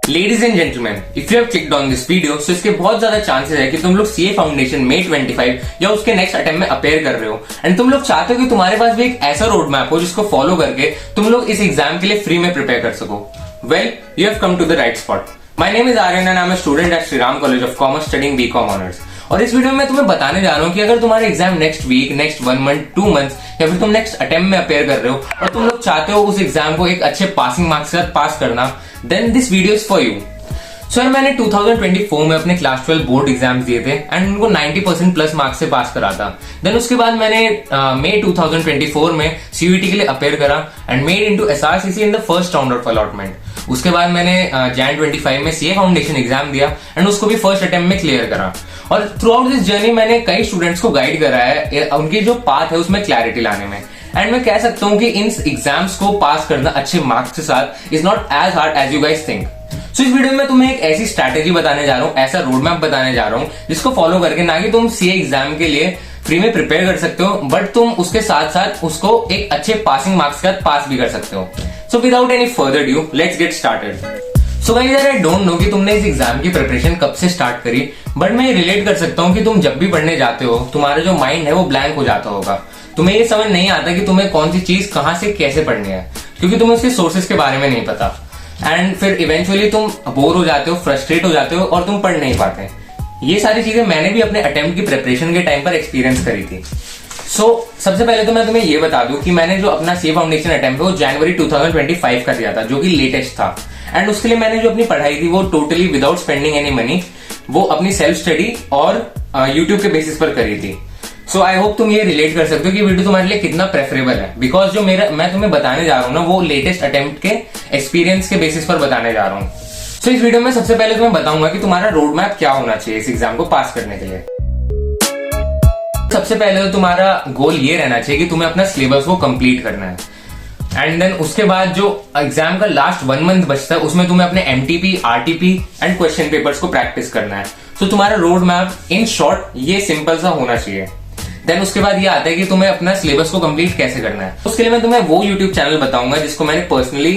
Ladies and gentleman, if you have clicked on this video so इसके बहुत ज्यादा chances है कि तुम लोग सीए फाउंडेशन May 25 या उसके नेक्स्ट अटेम्प्ट में अपेयर कर रहे हो एंड तुम लोग चाहते हो कि तुम्हारे पास भी एक ऐसा रोड मैप हो जिसको फॉलो करके तुम लोग इस एग्जाम के लिए फ्री में प्रिपेयर कर सको। Well, you have come to the right spot. My name is Aryan and I am a student at Shriram College of Commerce studying BCom honours. और इस वीडियो में मैं तुम्हें बताने जा रहा हूँ कि अगर तुम्हारे exam next week, next 1 month, 2 months या फिर तुम नेक्स्ट अटेम्प्ट में अपेयर कर रहे हो और तुम लोग चाहते हो उस एग्जाम को एक अच्छे पासिंग मार्क्स के साथ पास करना, then this video is for you. Sir मैंने 2024 में अपने क्लास 12 बोर्ड एग्जाम्स दिए थे एंड उनको 90% प्लस मार्क्स से पास करा था। देन उसके बाद मैंने मई 2024 में सीयूईटी के लिए अपेयर करा and made into SRCC in the first round of allotment. उसके बाद मैंने Jan 25 में सीए फाउंडेशन एग्जाम दिया एंड उसको भी फर्स्ट अटेम्प्ट में क्लियर करा। और थ्रू आउट दिस जर्नी मैंने कई स्टूडेंट्स को गाइड करा है उनकी जो पाथ है उसमें क्लैरिटी लाने में। एंड मैं कह सकता हूँ कि इन एग्जाम्स को पास करना अच्छे मार्क्स के साथ is not as hard as you guys think. So इस वीडियो में तुम्हें एक ऐसी स्ट्रैटेजी बताने जा रहा हूँ, ऐसा रोड मैप बताने जा रहा हूँ जिसको फॉलो करके ना कि तुम सीए एग्जाम के लिए फ्री में प्रिपेयर कर सकते हो बट तुम उसके साथ साथ उसको एक अच्छे पासिंग मार्क्स के साथ पास भी कर सकते हो। So without any further due let's get started. So guys I don't know कि तुमने इस एग्जाम की प्रिपरेशन कब से स्टार्ट करी, बट मैं रिलेट कर सकता हूँ कि तुम जब भी पढ़ने जाते हो तुम्हारा जो माइंड है वो ब्लैंक हो जाता होगा। तुम्हें ये समझ नहीं आता कि तुम्हें कौन सी चीज कहाँ से कैसे पढ़नी है क्योंकि तुम्हें उसके सोर्सेज के बारे में नहीं पता एंड फिर इवेंचुअली तुम बोर हो जाते हो, फ्रस्ट्रेट हो जाते हो और तुम पढ़ नहीं पाते। ये सारी चीजें मैंने भी अपने अटेम्प्ट की प्रिपरेशन के टाइम पर एक्सपीरियंस करी थी। सबसे पहले तो मैं तुम्हें ये बता दूं कि मैंने जो अपना सीए फाउंडेशन अटेम्प्ट है वो जनवरी 2025 का दिया था जो कि लेटेस्ट था एंड उसके लिए मैंने जो अपनी पढ़ाई थी वो totally without spending any money वो अपनी सेल्फ स्टडी और यूट्यूब के बेसिस पर करी थी। सो आई होप तुम ये रिलेट कर सकते हो कि वीडियो तुम्हारे लिए कितना प्रेफरेबल है बिकॉज जो मैं तुम्हें बताने जा रहा हूँ ना वो लेटेस्ट अटेम्प्ट के एक्सपीरियंस के बेसिस पर बताने जा रहा हूँ। सो इस वीडियो में सबसे पहले तुम्हें बताऊंगा कि तुम्हारा रोड मैप क्या होना चाहिए इस एग्जाम को पास करने के लिए। सबसे पहले तो तुम्हारा गोल ये रहना चाहिए कि तुम्हें अपना सिलेबस को कंप्लीट करना है एंड देन उसके बाद जो एग्जाम का लास्ट 1 मंथ बचता है उसमें तुम्हें अपने MTP, RTP and question papers को प्रैक्टिस करना है। सो तुम्हारा रोड मैप इन शॉर्ट ये सिंपल सा होना चाहिए। देन उसके बाद ये आता है कि तुम्हें अपना सिलेबस को कंप्लीट कैसे करना है। उसके लिए मैं तुम्हें वो यूट्यूब चैनल बताऊंगा जिसको मैंने पर्सनली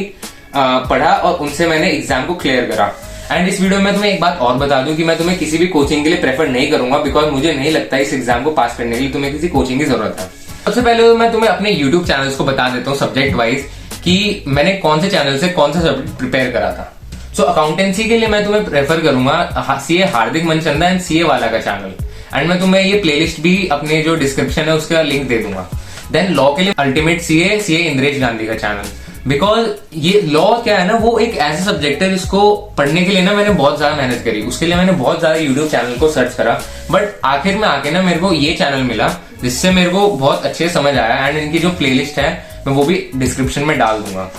पढ़ा और उनसे मैंने एग्जाम को क्लियर करा। एंड इस वीडियो में तुम्हें एक बात और बता दूं कि मैं तुम्हें किसी भी कोचिंग के लिए प्रेफर नहीं करूंगा बिकॉज मुझे नहीं लगता इस एग्जाम को पास करने के लिए तुम्हें किसी कोचिंग की जरूरत है। सबसे पहले तो मैं तुम्हें अपने यूट्यूब चैनल्स को बता देता हूँ सब्जेक्ट वाइज कि मैंने कौन से चैनल से कौन सा सब्जेक्ट प्रिपेयर करा था। सो अकाउंटेंसी के लिए मैं तुम्हें प्रेफर करूंगा CA Hardik Manchanda and CA वाला का चैनल एंड मैं तुम्हें ये प्लेलिस्ट भी अपने जो डिस्क्रिप्शन है उसका लिंक दे दूंगा। देन लॉ के लिए अल्टीमेट सीए इंद्रेश गांधी का चैनल बिकॉज ये लॉ क्या है ना वो एक ऐसा सब्जेक्ट है जिसको पढ़ने के लिए ना मैंने बहुत ज्यादा मेहनत करी। उसके लिए मैंने बहुत ज्यादा यूट्यूब चैनल को सर्च करा बट आखिर में आके ना मेरे को ये चैनल मिला जिससे मेरे को बहुत अच्छे समझ आया एंड इनकी जो प्लेलिस्ट है मैं वो भी डिस्क्रिप्शन में डाल दूंगा।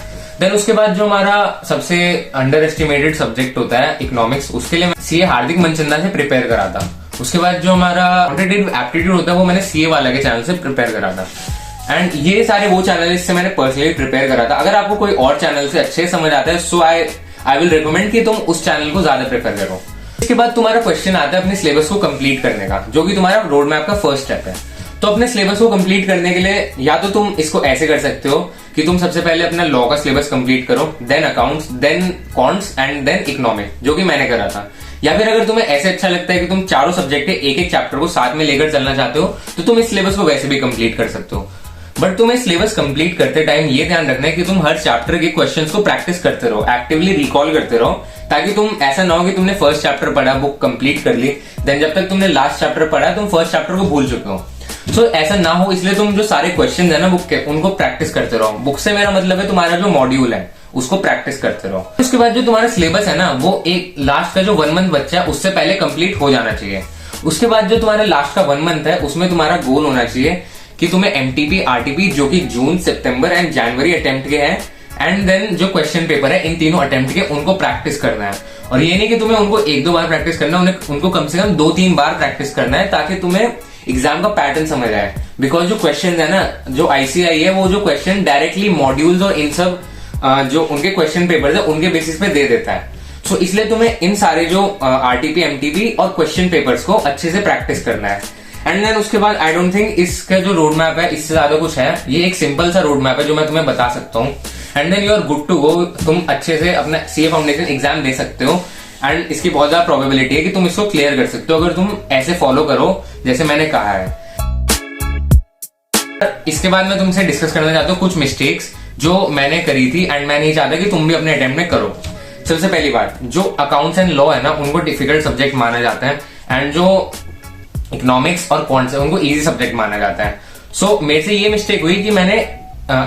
देन उसके बाद जो हमारा सबसे अंडर एस्टिमेटेड सब्जेक्ट होता है इकोनॉमिक्स, उसके लिए सीए हार्दिक मनचंदा से प्रिपेयर करा था। उसके बाद जो हमारा क्वांटिटेटिव एप्टीट्यूड होता है वो मैंने सीए वाला के चैनल से प्रिपेयर करा था एंड ये सारे वो चैनल इससे मैंने पर्सनली प्रिपेयर करा था। अगर आपको कोई और चैनल से अच्छे समझ आता है सो आई विल रिकमेंड कि तुम उस चैनल को ज्यादा प्रेफर करो। इसके बाद तुम्हारा क्वेश्चन आता है अपने सिलेबस को कंप्लीट करने का जो कि तुम्हारा रोड मैप का फर्स्ट स्टेप है। तो अपने सिलेबस को कंप्लीट करने के लिए या तो तुम इसको ऐसे कर सकते हो कि तुम सबसे पहले अपना लॉ का सिलेबस कंप्लीट करो, देन अकाउंट्स, देन कॉन्ट्स एंड देन इकोनॉमिक्स जो कि मैंने करा था। या फिर अगर तुम्हें ऐसे अच्छा लगता है कि तुम चारों सब्जेक्ट के एक चैप्टर को साथ में लेकर चलना चाहते हो तो तुम इस सिलेबस को वैसे भी कंप्लीट कर सकते हो। बट तुम्हें सिलेबस कंप्लीट करते टाइम ये ध्यान रखना है कि तुम हर चैप्टर के क्वेश्चंस को प्रैक्टिस करते रहो, एक्टिवली रिकॉल करते रहो ताकि तुम ऐसा ना हो कि तुमने फर्स्ट चैप्टर पढ़ा, बुक कंप्लीट कर ली, देन जब तक तुमने लास्ट चैप्टर पढ़ा तुम फर्स्ट चैप्टर को भूल चुके हो। सो ऐसा ना हो इसलिए तुम जो सारे क्वेश्चन है ना बुक के उनको प्रैक्टिस करते रहो। बुक से मेरा मतलब है तुम्हारा जो मॉड्यूल है उसको प्रैक्टिस करते रहो। उसके बाद जो तुम्हारा सिलेबस है ना वो एक लास्ट का जो 1 मंथ बच्चा है उससे पहले कंप्लीट हो जाना चाहिए। उसके बाद जो तुम्हारा लास्ट का 1 मंथ है उसमें तुम्हारा गोल होना चाहिए कि तुम्हें एमटीपी, आरटीपी जो कि जून, सितंबर एंड जनवरी अटेम्प्ट के हैं एंड देन जो क्वेश्चन पेपर है इन तीनों अटेम्प्ट के उनको प्रैक्टिस करना है। और ये नहीं कि तुम्हें उनको 1-2 बार प्रैक्टिस करना है, उनको कम से कम 2-3 बार प्रैक्टिस करना है ताकि तुम्हें एग्जाम का पैटर्न समझ आए। बिकॉज जो क्वेश्चन है ना जो आईसीआई है वो जो क्वेश्चन डायरेक्टली मॉड्यूल्स और इन सब जो उनके क्वेश्चन पेपर है उनके बेसिस पे दे देता है। सो इसलिए तुम्हें इन सारे जो आरटीपी, एमटीपी और क्वेश्चन पेपर्स को अच्छे से प्रैक्टिस करना है। एंड देन उसके बाद आई डोंट थिंक इसका जो रोड मैप है इससे ज्यादा कुछ है। ये एक सिंपल सा रोड मैप है जो मैं तुम्हें बता सकता हूँ and then you are good to go. तुम अच्छे से अपना सीए फाउंडेशन एग्जाम दे सकते हो एंड इसकी बहुत ज्यादा प्रोबेबिलिटी है कि तुम इसको क्लियर कर सकते हो अगर तुम ऐसे फॉलो करो जैसे मैंने कहा है। इसके बाद मैं तुमसे डिस्कस करना चाहता हूँ कुछ मिस्टेक्स जो मैंने करी थी एंड मैं नहीं चाहता कि तुम भी अपने अटेम्प्ट में करो। सबसे पहली बात, जो अकाउंट्स एंड लॉ है ना उनको डिफिकल्ट सब्जेक्ट माना जाता है एंड जो इकोनॉमिक्स और कॉन्ट्स है उनको इजी सब्जेक्ट माना जाता है। सो मेरे से ये मिस्टेक हुई कि मैंने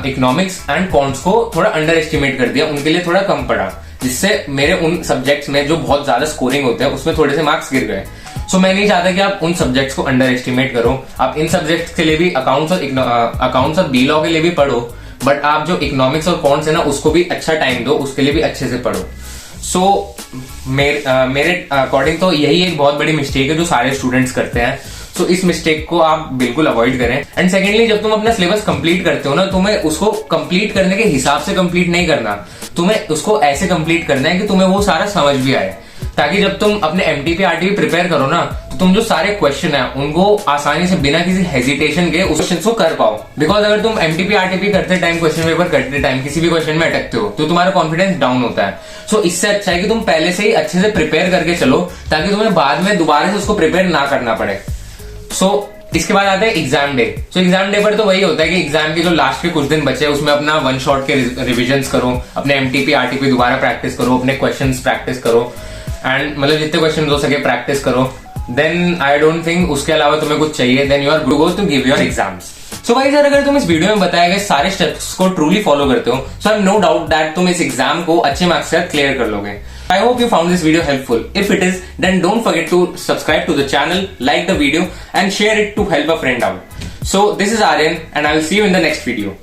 इकोनॉमिक्स एंड कॉन्ट्स को थोड़ा अंडर एस्टिमेट कर दिया, उनके लिए थोड़ा कम पड़ा, जिससे मेरे उन सब्जेक्ट्स में जो बहुत ज्यादा स्कोरिंग होते हैं उसमें थोड़े से मार्क्स गिर गए। सो मैं नहीं चाहता कि आप उन सब्जेक्ट्स को अंडर एस्टिमेट करो। आप इन सब्जेक्ट्स के लिए भी अकाउंट्स और बी लॉ के लिए भी पढ़ो, बट आप जो इकोनॉमिक्स और कॉन्ट्स है ना उसको भी अच्छा टाइम दो, उसके लिए भी अच्छे से पढ़ो। सो मेरे अकॉर्डिंग तो यही एक बहुत बड़ी मिस्टेक है जो सारे स्टूडेंट्स करते हैं। सो इस मिस्टेक को आप बिल्कुल अवॉइड करें। एंड सेकेंडली, जब तुम अपना सिलेबस कंप्लीट करते हो ना, तुम्हें उसको कंप्लीट करने के हिसाब से कंप्लीट नहीं करना, तुम्हें उसको ऐसे कंप्लीट करना है कि तुम्हें वो सारा समझ भी आए, ताकि जब तुम अपने एमटीपी आरटीपी प्रिपेयर करो ना तो तुम जो सारे क्वेश्चन है उनको आसानी से बिना किसी हेजिटेशन के उस क्वेश्चन को कर पाओ। बिकॉज अगर तुम एमटीपी आरटीपी करते टाइम, क्वेश्चन पेपर करते टाइम किसी भी क्वेश्चन में अटकते हो तो तुम्हारा कॉन्फिडेंस डाउन होता है। सो इससे अच्छा है कि तुम पहले से ही अच्छे से प्रिपेयर करके चलो, ताकि तुम्हें बाद में दोबारा से उसको प्रिपेयर ना करना पड़े। इसके बाद आता है एग्जाम डे। एग्जाम डे पर तो वही होता है कि एग्जाम के जो लास्ट के कुछ दिन बचे उसमें अपना वन शॉट के रिविजन्स करो, अपने एमटीपी आरटीपी दोबारा प्रैक्टिस करो, अपने क्वेश्चंस प्रैक्टिस करो एंड मतलब जितने क्वेश्चन हो सके प्रैक्टिस करो। देन आई डोंट थिंक उसके अलावा तुम्हें कुछ चाहिए, then you are good to give your exams. So भाई सर, अगर तुम इस वीडियो में बताए गए सारे स्टेप्स को ट्रूली फॉलो करते हो, so I have no doubt that तुम इस एग्जाम को अच्छे मार्क्स से क्लियर कर लोगे। I hope you found this video helpful. If it is, then don't forget to subscribe to the channel, like the video and share it to help a friend out. So this is Aryan and I will see you in the next video.